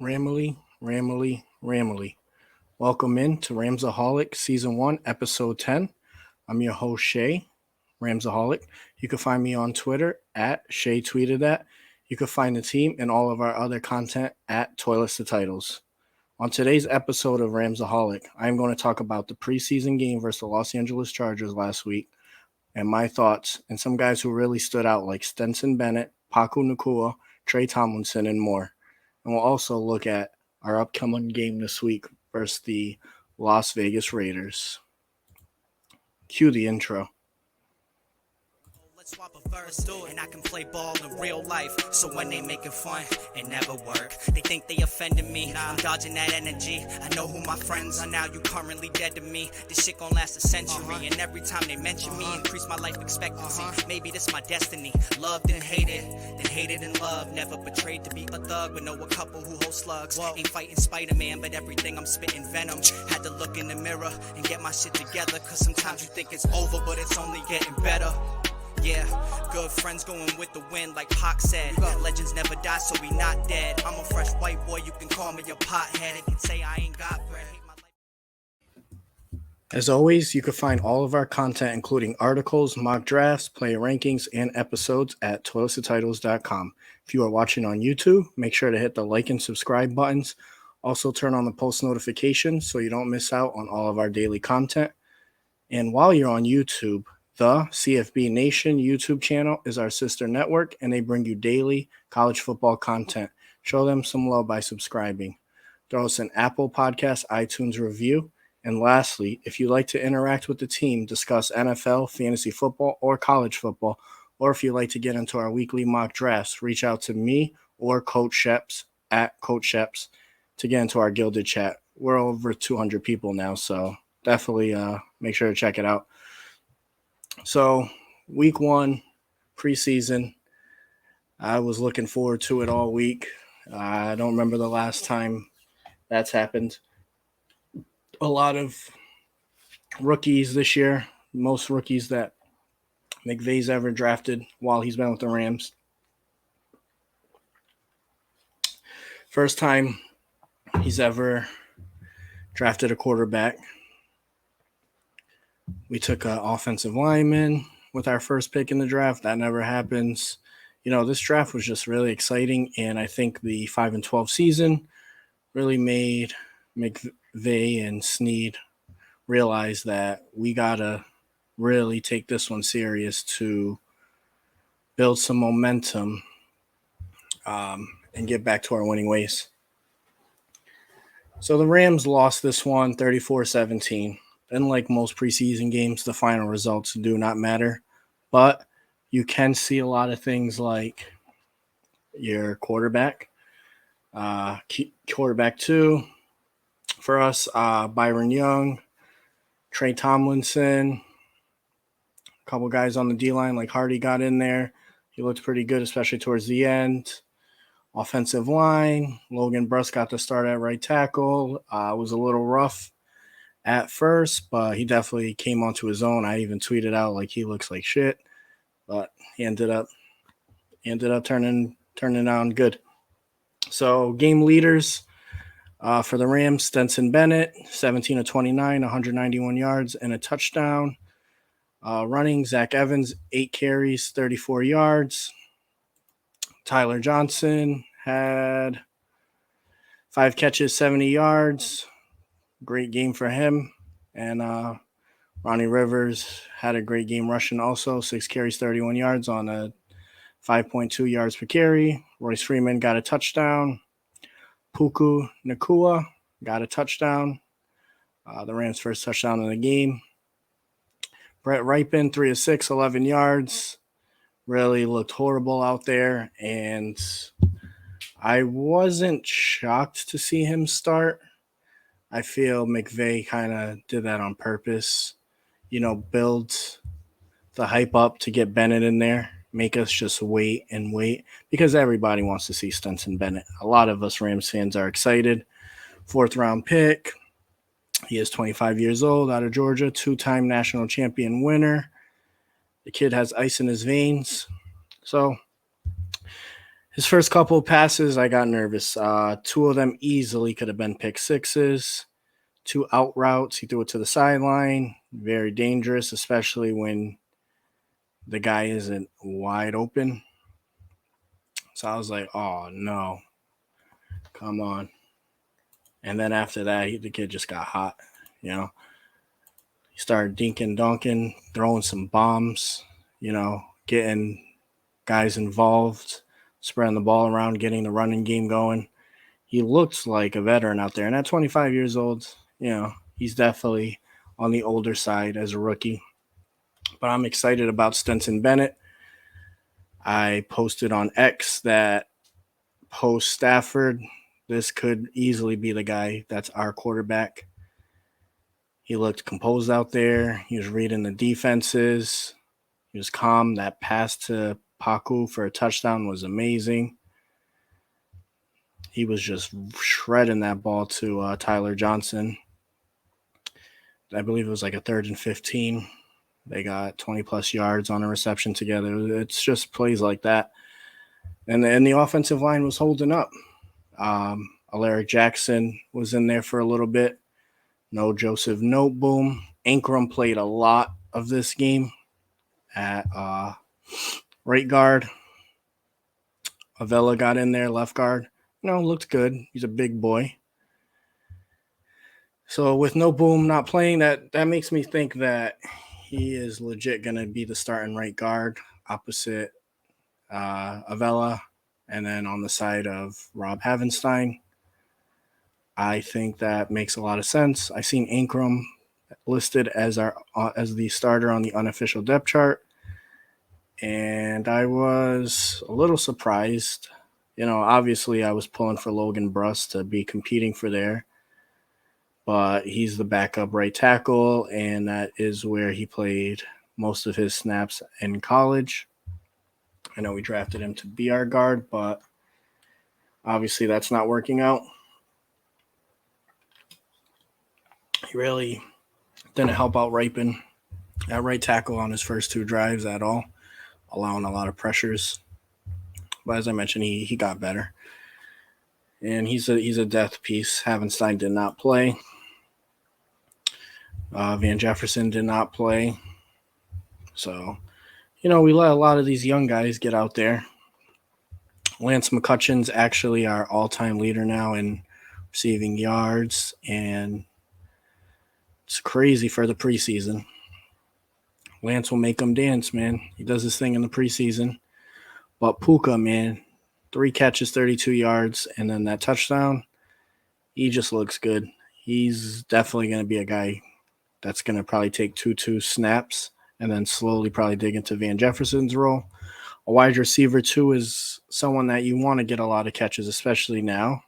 Ramily. Welcome in to Ramsoholic Season 1, Episode 10. I'm your host, Shay, Ramsoholic. You can find me on Twitter at Shay Tweeted At. You can find the team and all of our other content at Toilets to Titles. On today's episode of Ramsoholic, I'm going to talk about the preseason game versus the Los Angeles Chargers last week and my thoughts and some guys who really stood out like Stetson Bennett, Puka Nacua, Trey Tomlinson, and more. And we'll also look at our upcoming game this week versus the Las Vegas Raiders. Cue the intro. Swap a verse, and I can play ball in real life. So when they making fun, it never work. They think they offended me. I'm dodging that energy. I know who my friends are now. You currently dead to me. This shit gon' last a century. And every time they mention me, increase my life expectancy. Maybe this my destiny. Loved and hated, then hated and loved. Never betrayed to be a thug, but know a couple who hold slugs. Ain't fighting Spider-Man, but everything I'm spitting venom. Had to look in the mirror and get my shit together. Cause sometimes you think it's over, but it's only getting better. Yeah, good friends going with the wind like Pac said. Legends never die, so we not dead. I'm a fresh white boy, you can call me a pothead. If you say I ain't got bread. As always, you can find all of our content, including articles, mock drafts, player rankings, and episodes at toiletstotitles.com. If you are watching on YouTube, make sure to hit the like and subscribe buttons. Also, turn on the post notifications so you don't miss out on all of our daily content. And while you're on YouTube, the CFB Nation YouTube channel is our sister network, and they bring you daily college football content. Show them some love by subscribing. Throw us an Apple Podcast iTunes review. And lastly, if you like to interact with the team, discuss NFL, fantasy football, or college football, or if you like to get into our weekly mock drafts, reach out to me or Coach Sheps at Coach Sheps to get into our Gilded chat. We're over 200 people now, so definitely make sure to check it out. So, week 1, preseason, I was looking forward to it all week. I don't remember the last time that's happened. A lot of rookies this year, most rookies that McVay's ever drafted while he's been with the Rams. First time he's ever drafted a quarterback. We took an offensive lineman with our first pick in the draft. That never happens. You know, this draft was just really exciting, and I think the 5-12 season really made McVay and Snead realize that we got to really take this one serious to build some momentum and get back to our winning ways. So the Rams lost this one 34-17. Unlike most preseason games, the final results do not matter, but you can see a lot of things like your quarterback, quarterback 2 for us, Byron Young, Trey Tomlinson, a couple guys on the D-line like Hardy got in there. He looked pretty good, especially towards the end. Offensive line, Logan Bruss got the start at right tackle. Was a little rough at first, but he definitely came onto his own. I even tweeted out like he looks like shit, but he ended up turning out good. So game leaders for the Rams: Stetson Bennett, 17 of 29, 191 yards and a touchdown. Running, Zach Evans, 8 carries, 34 yards. Tyler Johnson had 5 catches, 70 yards. Great game for him. And Ronnie Rivers had a great game rushing also. 6 carries, 31 yards on a 5.2 yards per carry. Royce Freeman got a touchdown. Puka Nacua got a touchdown. The Rams' first touchdown in the game. Brett Ripon, 3 of 6, 11 yards. Really looked horrible out there. And I wasn't shocked to see him start. I feel McVay kind of did that on purpose. You know, build the hype up to get Bennett in there. Make us just wait and wait because everybody wants to see Stetson Bennett. A lot of us Rams fans are excited. 4th-round pick. He is 25 years old, out of Georgia, 2-time national champion winner. The kid has ice in his veins. So His first couple of passes, I got nervous. Two of them easily could have been pick sixes. Two out routes, he threw it to the sideline. Very dangerous, especially when the guy isn't wide open. So I was like, oh, no. Come on. And then after that, the kid just got hot, you know. He started dinking, dunking, throwing some bombs, you know, getting guys involved, spreading the ball around, getting the running game going. He looks like a veteran out there. And at 25 years old, you know, he's definitely on the older side as a rookie. But I'm excited about Stetson Bennett. I posted on X that post Stafford, this could easily be the guy that's our quarterback. He looked composed out there. He was reading the defenses. He was calm. That pass to Paku for a touchdown was amazing. He was just shredding that ball to Tyler Johnson. I believe it was like a 3rd and 15. They got 20-plus yards on a reception together. It's just plays like that. And the offensive line was holding up. Alaric Jackson was in there for a little bit. No Joseph Noteboom. Ankrum played a lot of this game at right guard. Avella got in there, left guard. You know, looked good. He's a big boy. So with Noteboom not playing, that makes me think that he is legit going to be the starting right guard opposite Avella, and then on the side of Rob Havenstein. I think that makes a lot of sense. I seen Ankrum listed as the starter on the unofficial depth chart, and I was a little surprised. You know, obviously I was pulling for Logan Bruss to be competing for there, but he's the backup right tackle, and that is where he played most of his snaps in college. I know we drafted him to be our guard, but obviously that's not working out. He really didn't help out Ripon at right tackle on his first 2 drives at all, allowing a lot of pressures. But as I mentioned, he got better. And he's a depth piece. Havenstein did not play. Van Jefferson did not play. So, you know, we let a lot of these young guys get out there. Lance McCutcheon's actually our all-time leader now in receiving yards, and it's crazy for the preseason. Lance will make him dance, man. He does his thing in the preseason. But Puka, man, 3 catches, 32 yards, and then that touchdown, he just looks good. He's definitely going to be a guy that's going to probably take 2 snaps and then slowly probably dig into Van Jefferson's role. A wide receiver, too, is someone that you want to get a lot of catches, especially now.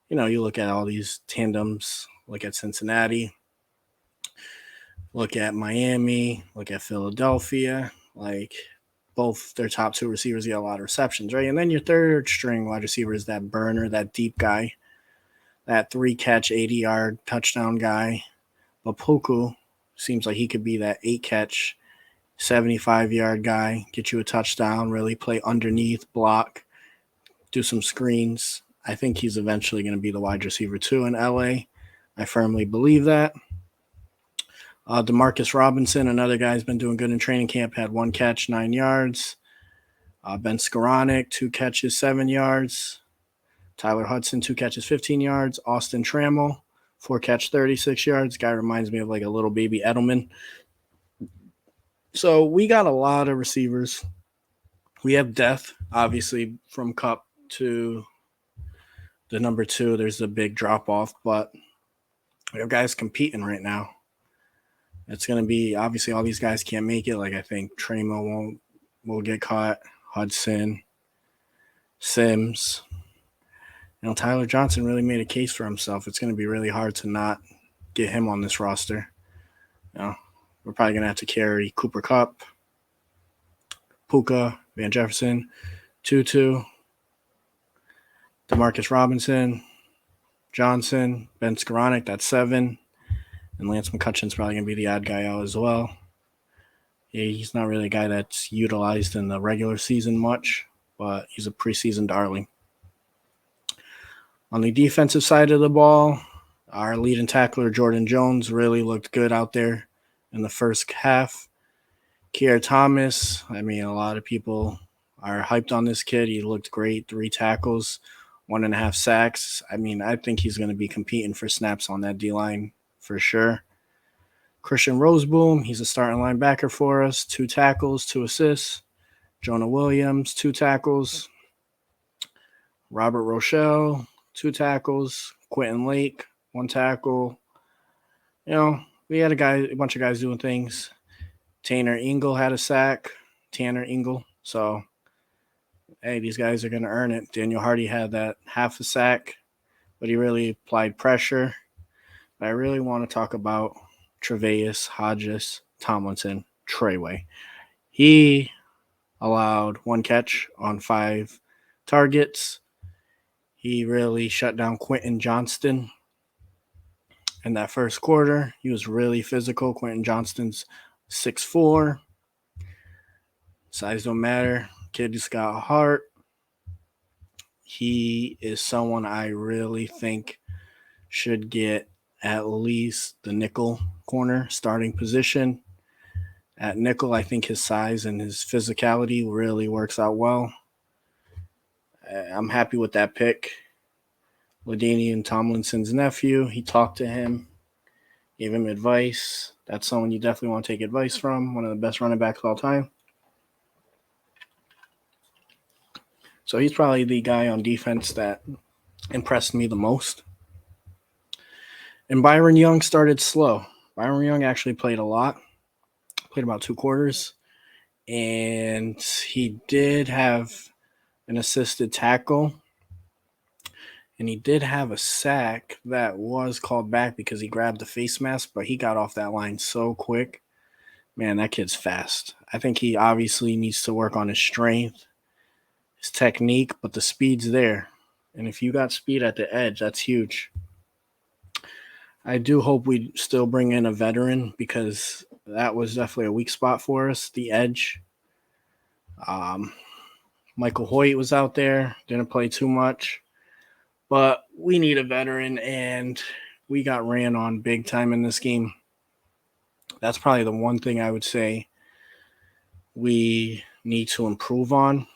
You know, you look at all these tandems, look at Cincinnati, look at Miami, look at Philadelphia. Like, both their top 2 receivers get a lot of receptions, right? And then your third string wide receiver is that burner, that deep guy, that 3-catch, 80-yard touchdown guy. But Puka seems like he could be that 8-catch, 75-yard guy, get you a touchdown, really play underneath, block, do some screens. I think he's eventually going to be the wide receiver 2 in LA. I firmly believe that. Demarcus Robinson, another guy who's been doing good in training camp, had 1 catch, 9 yards. Ben Skoranek, 2 catches, 7 yards. Tyler Hudson, 2 catches, 15 yards. Austin Trammell, 4 catch, 36 yards. Guy reminds me of like a little baby Edelman. So we got a lot of receivers. We have depth, obviously, from Cup to the number 2. There's a big drop-off, but we have guys competing right now. It's going to be, obviously, all these guys can't make it. Like, I think Tremo will get caught. Hudson, Sims. You know, Tyler Johnson really made a case for himself. It's going to be really hard to not get him on this roster. You know, we're probably going to have to carry Cooper Kupp, Puka, Van Jefferson, Tutu, Demarcus Robinson, Johnson, Ben Skoranek, that's 7. And Lance McCutcheon's probably going to be the odd guy out as well. Yeah, he's not really a guy that's utilized in the regular season much. but he's a preseason darling. On the defensive side of the ball, our leading tackler, Jordan Jones, really looked good out there in the first half. Keir Thomas, I mean, a lot of people are hyped on this kid. He looked great, 3 tackles, 1.5 sacks. I mean, I think he's going to be competing for snaps on that D-line for sure. Christian Roseboom, he's a starting linebacker for us, 2 tackles, 2 assists. Jonah Williams, 2 tackles. Robert Rochelle, 2 tackles. Quentin Lake, 1 tackle. You know, we had a bunch of guys doing things. Tanner Engel had a sack. So, hey, these guys are going to earn it. Daniel Hardy had that half a sack, but he really applied pressure. But I really want to talk about Tre'Vius Hodges Tomlinson Treyway. He allowed 1 catch on 5 targets. He really shut down Quentin Johnston in that first quarter. He was really physical. Quentin Johnston's 6'4". Size don't matter. Kid just got a heart. He is someone I really think should get at least the nickel corner starting position. At nickel, I think his size and his physicality really works out well. I'm happy with that pick. LaDainian Tomlinson's nephew, he talked to him, gave him advice. That's someone you definitely want to take advice from, one of the best running backs of all time. So he's probably the guy on defense that impressed me the most. And Byron Young started slow. Byron Young actually played a lot, played about 2 quarters, and he did have an assisted tackle, and he did have a sack that was called back because he grabbed the face mask, but he got off that line so quick. Man, that kid's fast. I think he obviously needs to work on his strength, his technique, but the speed's there. And if you got speed at the edge, that's huge. I do hope we still bring in a veteran because that was definitely a weak spot for us, the edge. Michael Hoyt was out there, didn't play too much. But we need a veteran, and we got ran on big time in this game. That's probably the one thing I would say we need to improve on.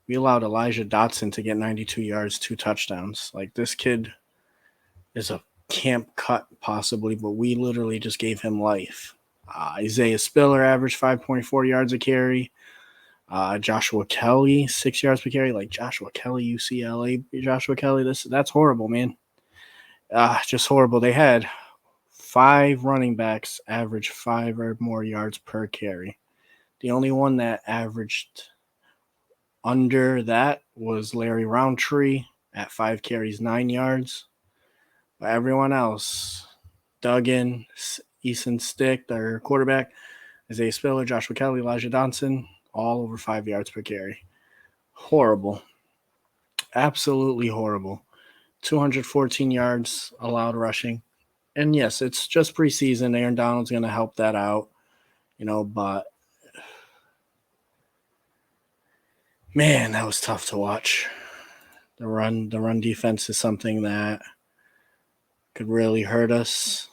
We allowed Elijah Dotson to get 92 yards, 2 touchdowns. Like, this kid is a camp cut possibly, but we literally just gave him life. Isaiah Spiller averaged 5.4 yards a carry. Joshua Kelly, 6 yards per carry. Like, Joshua Kelly, UCLA. Joshua Kelly, that's horrible, man. Just horrible. They had 5 running backs average 5 or more yards per carry. The only one that averaged under that was Larry Roundtree at 5 carries, 9 yards. But everyone else, Duggan, Easton Stick, their quarterback, Isaiah Spiller, Joshua Kelly, Elijah Dotson, all over 5 yards per carry. Horrible. Absolutely horrible. 214 yards allowed rushing. And yes, it's just preseason. Aaron Donald's going to help that out, but man, that was tough to watch. The run defense is something that could really hurt us.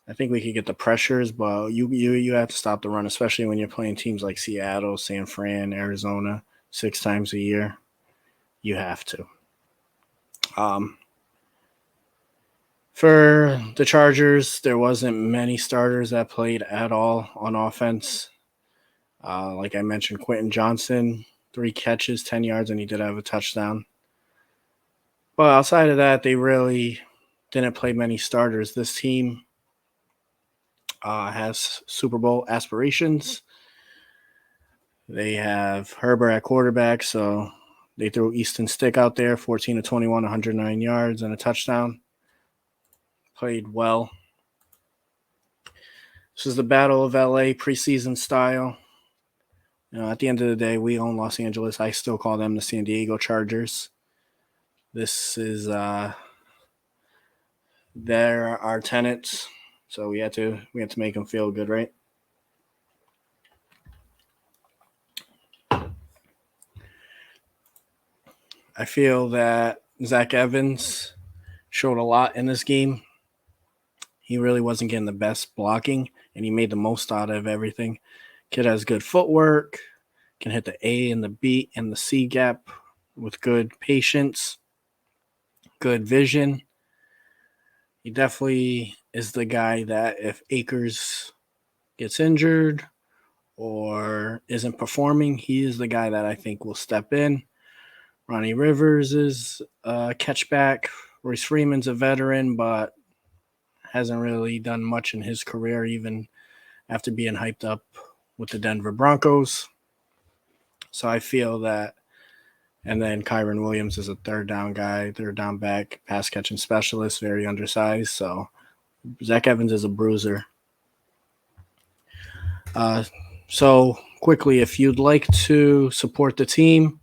I think we could get the pressures, but you have to stop the run, especially when you're playing teams like Seattle, San Fran, Arizona 6 times a year. You have to. For the Chargers, there wasn't many starters that played at all on offense. Like I mentioned, Quentin Johnson, 3 catches, 10 yards, and he did have a touchdown. But outside of that, they really didn't play many starters. This team has Super Bowl aspirations. They have Herbert at quarterback, so they threw Easton Stick out there, 14 to 21, 109 yards and a touchdown. Played well. This is the Battle of LA preseason style. At the end of the day, we own Los Angeles. I still call them the San Diego Chargers. This is they're our tenants, so we had to make them feel good, right? I feel that Zach Evans showed a lot in this game. He really wasn't getting the best blocking, and he made the most out of everything. Kid has good footwork, can hit the A and the B and the C gap with good patience, good vision. He definitely is the guy that if Akers gets injured or isn't performing, he is the guy that I think will step in. Ronnie Rivers is a catchback. Royce Freeman's a veteran, but hasn't really done much in his career, even after being hyped up with the Denver Broncos. So I feel that. And then Kyron Williams is a third down guy, third down back, pass catching specialist, very undersized. So Zach Evans is a bruiser. So quickly, if you'd like to support the team,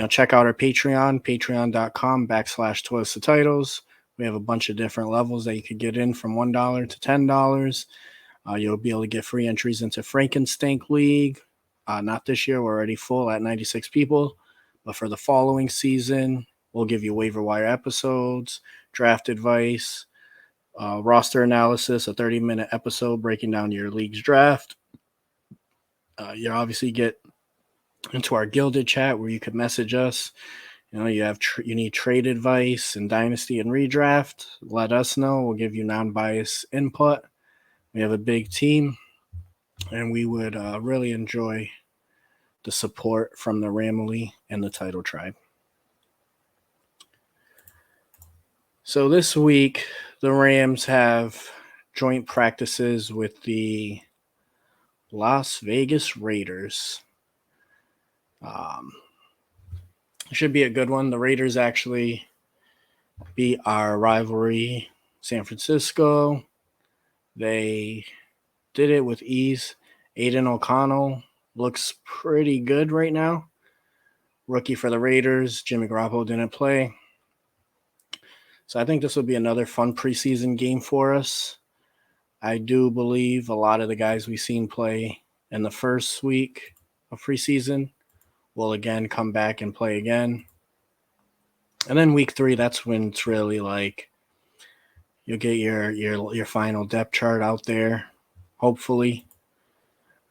check out our Patreon, patreon.com/Toys to Titles. We have a bunch of different levels that you could get in from $1 to $10. You'll be able to get free entries into Frankenstank League. Not this year. We're already full at 96 people. But for the following season, we'll give you waiver wire episodes, draft advice, roster analysis, a 30-minute episode breaking down your league's draft. You obviously get into our Gilded chat where you could message us. You need trade advice in Dynasty and Redraft. Let us know. We'll give you non-biased input. We have a big team, and we would really enjoy the support from the Ramley and the Title Tribe. So this week, the Rams have joint practices with the Las Vegas Raiders. It should be a good one. The Raiders actually beat our rivalry, San Francisco. They did it with ease. Aiden O'Connell looks pretty good right now. Rookie for the Raiders. Jimmy Garoppolo didn't play. So I think this will be another fun preseason game for us. I do believe a lot of the guys we've seen play in the first week of preseason will again come back and play again. And then week 3, that's when it's really like you'll get your final depth chart out there, hopefully.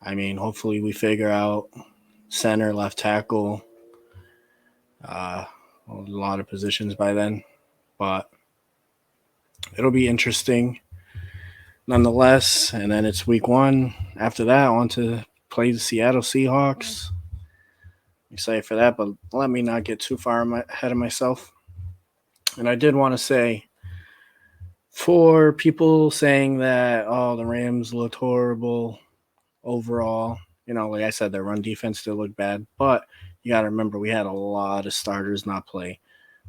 Hopefully we figure out center, left tackle, a lot of positions by then. But it'll be interesting nonetheless. And then it's week 1. After that, on to play the Seattle Seahawks. I'm excited for that, but let me not get too far ahead of myself. And I did want to say, for people saying that, the Rams looked horrible overall, like I said, their run defense still looked bad. But you got to remember, we had a lot of starters not play.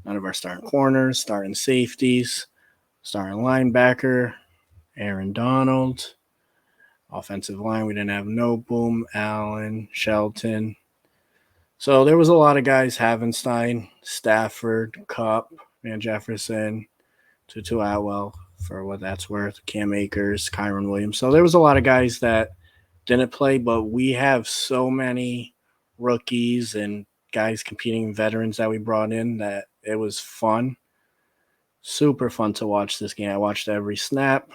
None of our starting corners, starting safeties, starting linebacker, Aaron Donald. Offensive line, we didn't have Boom, Allen, Shelton. So there was a lot of guys, Havenstein, Stafford, Kupp, Van Jefferson, Tutu Atwell, for what that's worth, Cam Akers, Kyron Williams. So there was a lot of guys that didn't play, but we have so many rookies and guys competing, veterans that we brought in, that it was fun. Super fun to watch this game. I watched every snap.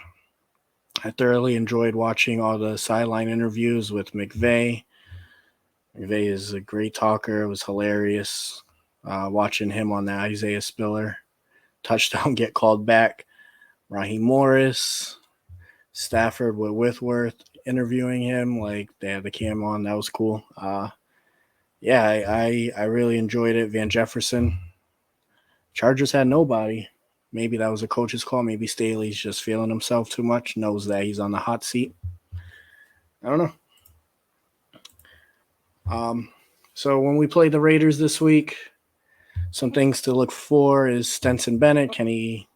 I thoroughly enjoyed watching all the sideline interviews with McVay. McVay is a great talker. It was hilarious watching him on the Isaiah Spiller touchdown get called back. Raheem Morris, Stafford with Whitworth interviewing him, like they had the cam on. That was cool. I really enjoyed it. Van Jefferson. Chargers had nobody. Maybe that was a coach's call. Maybe Staley's just feeling himself too much, knows that he's on the hot seat. I don't know. So when we play the Raiders this week, some things to look for is Stetson Bennett. Can he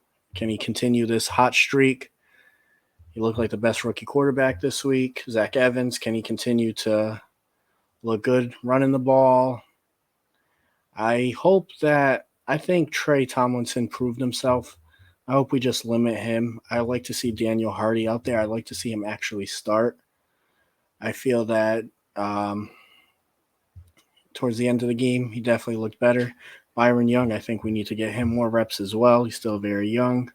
continue this hot streak? He looked like the best rookie quarterback this week. Zach Evans, can he continue to look good running the ball? I think Trey Tomlinson proved himself. I hope we just limit him. I like to see Daniel Hardy out there. I like to see him actually start. I feel that towards the end of the game, he definitely looked better. Byron Young, I think we need to get him more reps as well. He's still very young.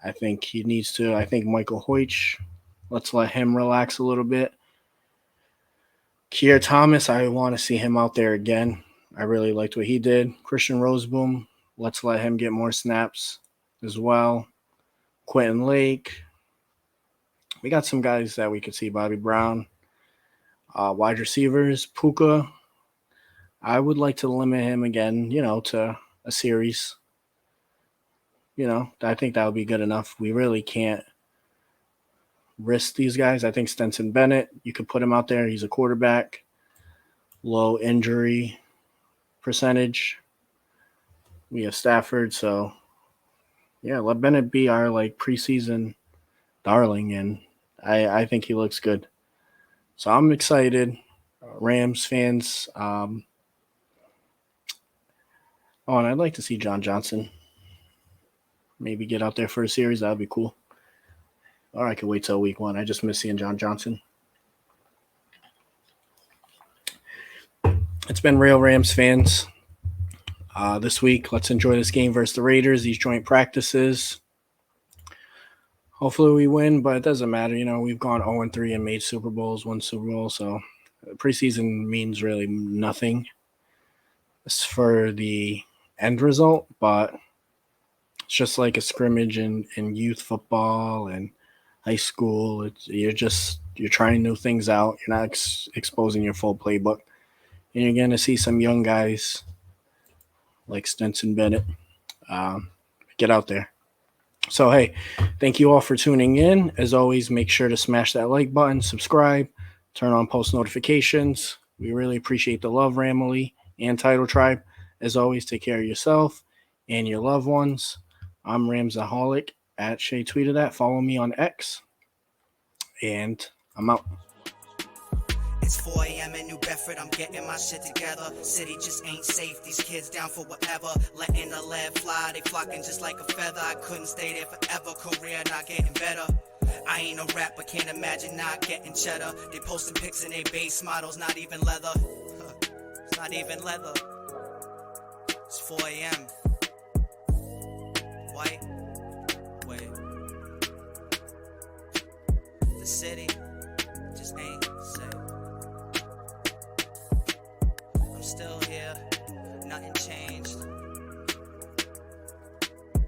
I think he needs to. I think Michael Hoytch, let's let him relax a little bit. Keir Thomas, I want to see him out there again. I really liked what he did. Christian Roseboom, let's let him get more snaps as well. Quentin Lake. We got some guys that we could see. Bobby Brown. Wide receivers, Puka. I would like to limit him again, to a series. I think that would be good enough. We really can't risk these guys. I think Stetson Bennett, you could put him out there. He's a quarterback. Low injury percentage. We have Stafford, so yeah, let Bennett be our preseason darling, and I think he looks good. So I'm excited. Rams fans. And I'd like to see John Johnson maybe get out there for a series. That would be cool. Or I could wait till week 1. I just miss seeing John Johnson. It's been real, Rams fans. This week, let's enjoy this game versus the Raiders, these joint practices. Hopefully we win, but it doesn't matter. We've gone 0-3 and made Super Bowls, won Super Bowl, so preseason means really nothing. It's for the end result, but it's just like a scrimmage in youth football and high school. You're trying new things out. You're not exposing your full playbook. And you're going to see some young guys like Stetson Bennett get out there. So, hey, thank you all for tuning in. As always, make sure to smash that like button, subscribe, turn on post notifications. We really appreciate the love, Ramily and Title Tribe. As always, take care of yourself and your loved ones. I'm Ramsoholic at Shay tweeted at. Follow me on X. And I'm out. It's 4 a.m. in New Bedford, I'm getting my shit together. City just ain't safe, these kids down for whatever. Letting the lead fly, they flocking just like a feather. I couldn't stay there forever, career not getting better. I ain't a rap, but can't imagine not getting cheddar. They posting pics in their base models, not even leather. It's not even leather. It's 4 a.m. White, wait. The city just ain't safe. I'm still here, nothing changed.